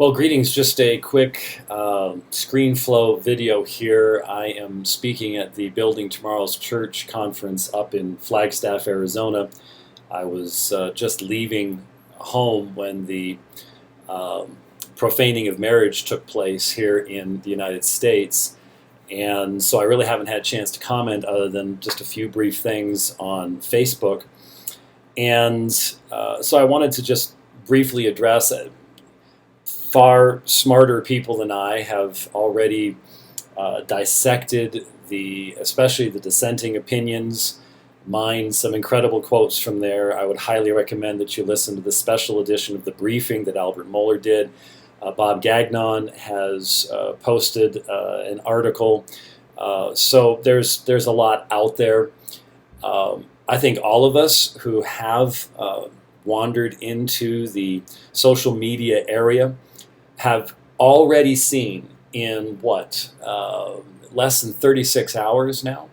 Well, greetings. Just a quick screen flow video here. I am speaking at the Building Tomorrow's Church conference up in Flagstaff, Arizona. I was just leaving home when the profaning of marriage took place here in the United States. And so I really haven't had a chance to comment other than just a few brief things on Facebook. And so I wanted to just briefly address it. Far smarter people than I have already dissected especially the dissenting opinions, mined some incredible quotes from there. I would highly recommend that you listen to the special edition of the briefing that Albert Mohler did. Bob Gagnon has posted an article. So there's a lot out there. I think all of us who have wandered into the social media area have already seen in less than 36 hours now?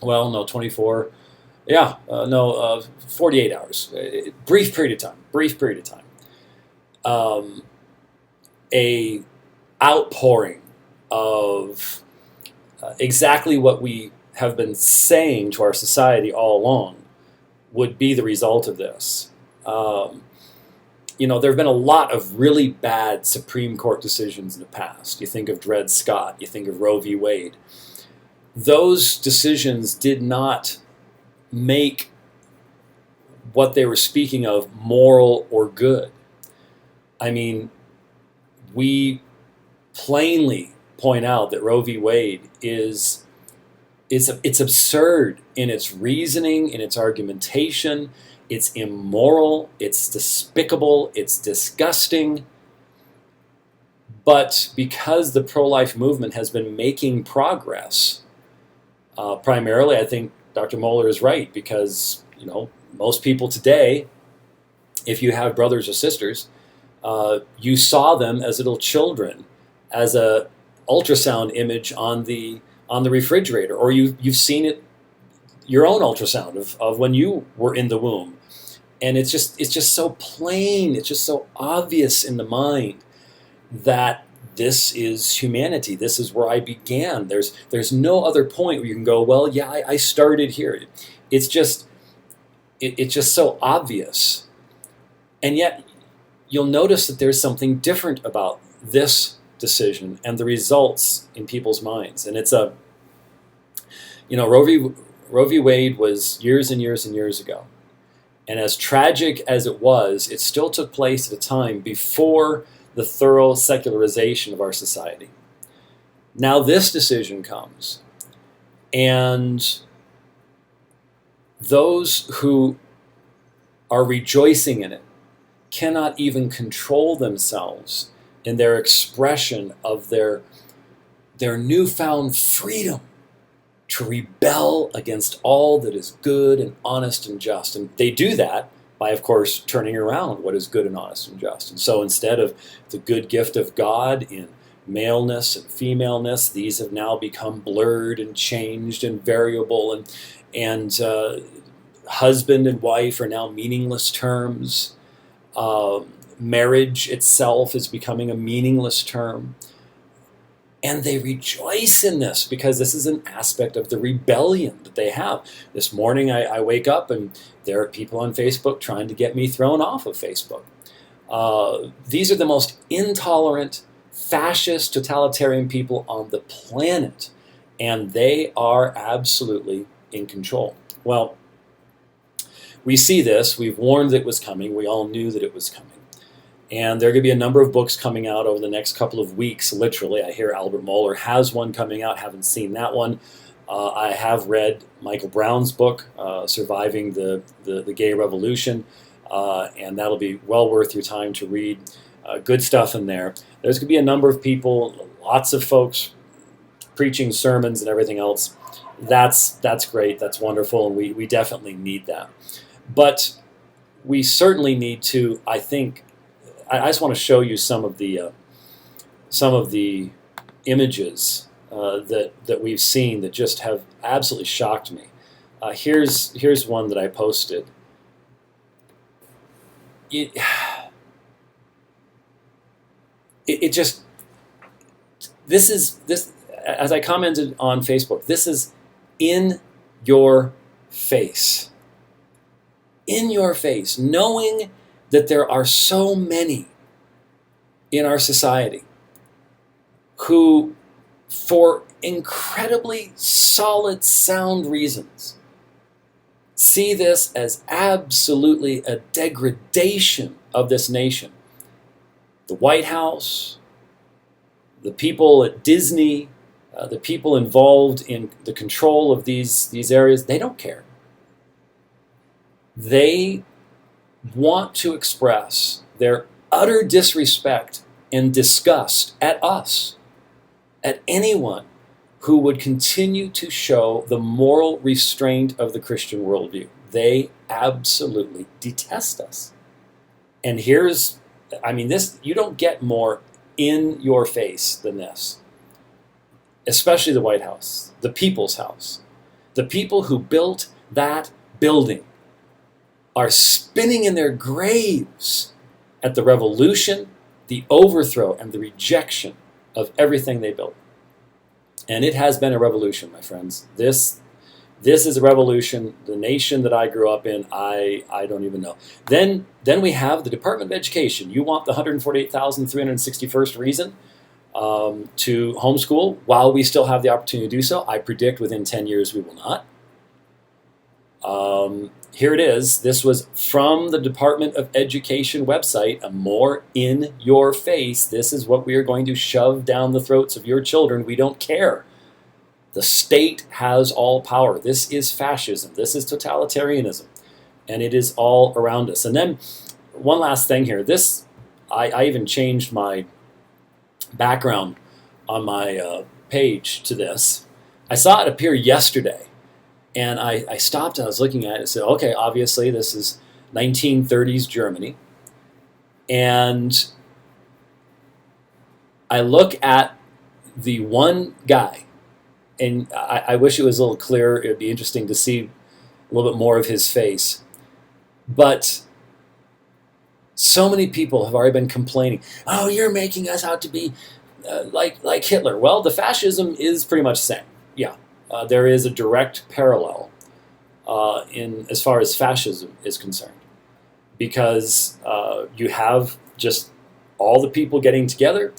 Well, no, 24. Yeah, 48 hours. Brief period of time. A outpouring of exactly what we have been saying to our society all along would be the result of this. There have been a lot of really bad Supreme Court decisions in the past. You think of Dred Scott, you think of Roe v. Wade. Those decisions did not make what they were speaking of moral or good. I mean, we plainly point out that Roe v. Wade it's absurd in its reasoning, in its argumentation. It's immoral, it's despicable, it's disgusting. But because the pro-life movement has been making progress, primarily I think Dr. Mohler is right, because most people today, if you have brothers or sisters, you saw them as little children, as a ultrasound image on the refrigerator, or you've seen it, your own ultrasound of when you were in the womb. And it's just so plain, it's just so obvious in the mind that this is humanity. This is where I began. There's no other point where you can go, well, yeah, I started here. It's just so obvious. And yet you'll notice that there's something different about this decision and the results in people's minds. And it's Roe v. Wade was years and years and years ago. And as tragic as it was, it still took place at a time before the thorough secularization of our society. Now this decision comes, and those who are rejoicing in it cannot even control themselves in their expression of their newfound freedom to rebel against all that is good and honest and just. And they do that by, of course, turning around what is good and honest and just. And so instead of the good gift of God in maleness and femaleness, these have now become blurred and changed and variable, and husband and wife are now meaningless terms. Marriage itself is becoming a meaningless term. And they rejoice in this because this is an aspect of the rebellion that they have. This morning I wake up and there are people on Facebook trying to get me thrown off of Facebook. These are the most intolerant, fascist, totalitarian people on the planet. And they are absolutely in control. Well, we see this. We've warned that it was coming. We all knew that it was coming. And there are going to be a number of books coming out over the next couple of weeks, literally. I hear Albert Mohler has one coming out. Haven't seen that one. I have read Michael Brown's book, Surviving the Gay Revolution, and that'll be well worth your time to read. Good stuff in there. There's going to be a number of people, lots of folks preaching sermons and everything else. That's great. That's wonderful, and we definitely need that. But we certainly need to, I think, I just want to show you some of the images that we've seen that just have absolutely shocked me. Here's one that I posted. it just, this, as I commented on Facebook, this is in your face. In your face, knowing that there are so many in our society who, for incredibly solid, sound reasons, see this as absolutely a degradation of this nation. The White House, the people at Disney, the people involved in the control of these areas, they don't care. They want to express their utter disrespect and disgust at us, at anyone who would continue to show the moral restraint of the Christian worldview. They absolutely detest us. And this, you don't get more in your face than this. Especially the White House, the people's house. The people who built that building are spinning in their graves at the revolution, the overthrow, and the rejection of everything they built. And it has been a revolution, my friends. This is a revolution. The nation that I grew up in, I don't even know. Then we have the Department of Education. You want the 148,361st reason to homeschool while we still have the opportunity to do so. I predict within 10 years we will not. Here it is. This was from the Department of Education website, a more in your face. This is what we are going to shove down the throats of your children. We don't care. The state has all power. This is fascism. This is totalitarianism. And it is all around us. And then one last thing here. I even changed my background on my page to this. I saw it appear yesterday. And I stopped and I was looking at it and said, okay, obviously this is 1930s Germany. And I look at the one guy, and I wish it was a little clearer. It would be interesting to see a little bit more of his face. But so many people have already been complaining, oh, you're making us out to be like Hitler. Well, the fascism is pretty much the same. Yeah. There is a direct parallel in as far as fascism is concerned, because you have just all the people getting together.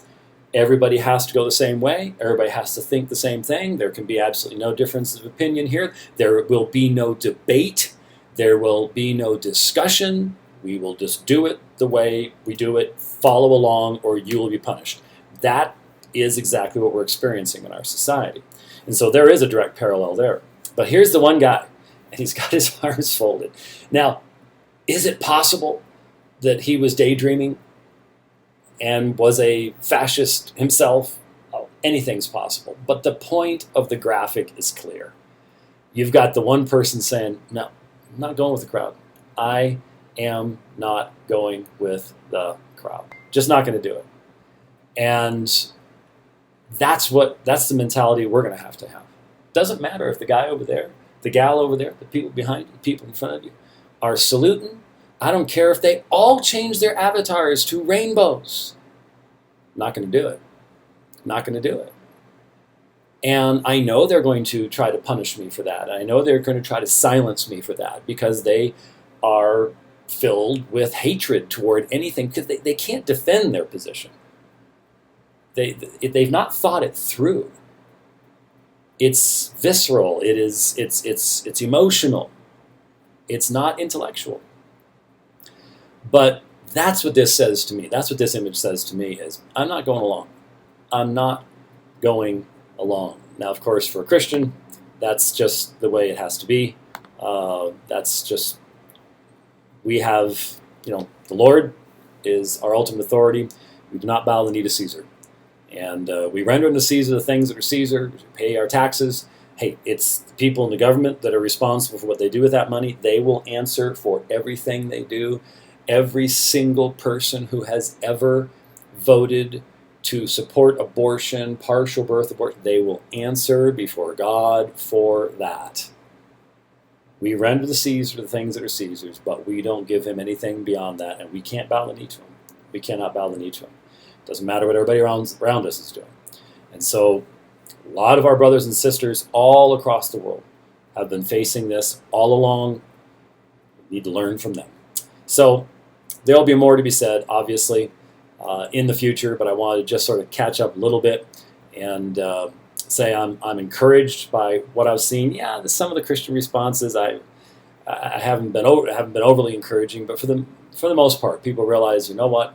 Everybody has to go the same way. Everybody has to think the same thing. There can be absolutely no difference of opinion here. There will be no debate. There will be no discussion. We will just do it the way we do it. Follow along, or you will be punished. That is exactly what we're experiencing in our society. And so there is a direct parallel there. But here's the one guy, and he's got his arms folded. Now, is it possible that he was daydreaming and was a fascist himself? Oh, anything's possible. But the point of the graphic is clear. You've got the one person saying, no, I'm not going with the crowd. I am not going with the crowd. Just not going to do it. And that's the mentality we're going to have. Doesn't matter if the guy over there, the gal over there, the people behind you, the people in front of you are saluting. I don't care if they all change their avatars to rainbows. Not going to do it. Not going to do it. And I know they're going to try to punish me for that. I know they're going to try to silence me for that, because they are filled with hatred toward anything, because they can't defend their position. They've not thought it through. It's visceral. It's emotional. It's not intellectual. But that's what this says to me. That's what this image says to me is, I'm not going along. I'm not going along. Now, of course, for a Christian, that's just the way it has to be. That's just, we have, the Lord is our ultimate authority. We do not bow the knee to Caesar. And we render unto Caesar the things that are Caesar, pay our taxes. Hey, it's the people in the government that are responsible for what they do with that money. They will answer for everything they do. Every single person who has ever voted to support abortion, partial birth abortion, they will answer before God for that. We render to Caesar the things that are Caesar's, but we don't give him anything beyond that, and we can't bow the knee to him. We cannot bow the knee to him. Doesn't matter what everybody around us is doing. And so a lot of our brothers and sisters all across the world have been facing this all along. We need to learn from them. So there'll be more to be said, obviously, in the future, but I wanted to just sort of catch up a little bit and say I'm encouraged by what I've seen. Yeah, some of the Christian responses I haven't been overly encouraging, but for the most part, people realize, you know what,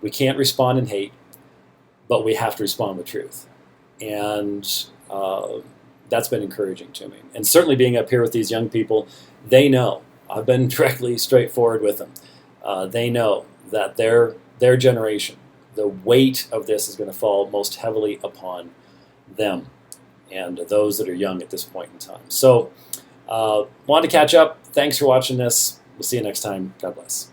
we can't respond in hate, but we have to respond with truth, and that's been encouraging to me. And certainly being up here with these young people, they know I've been directly straightforward with them. They know that their generation, the weight of this is going to fall most heavily upon them and those that are young at this point in time. So, wanted to catch up. Thanks for watching this. We'll see you next time. God bless.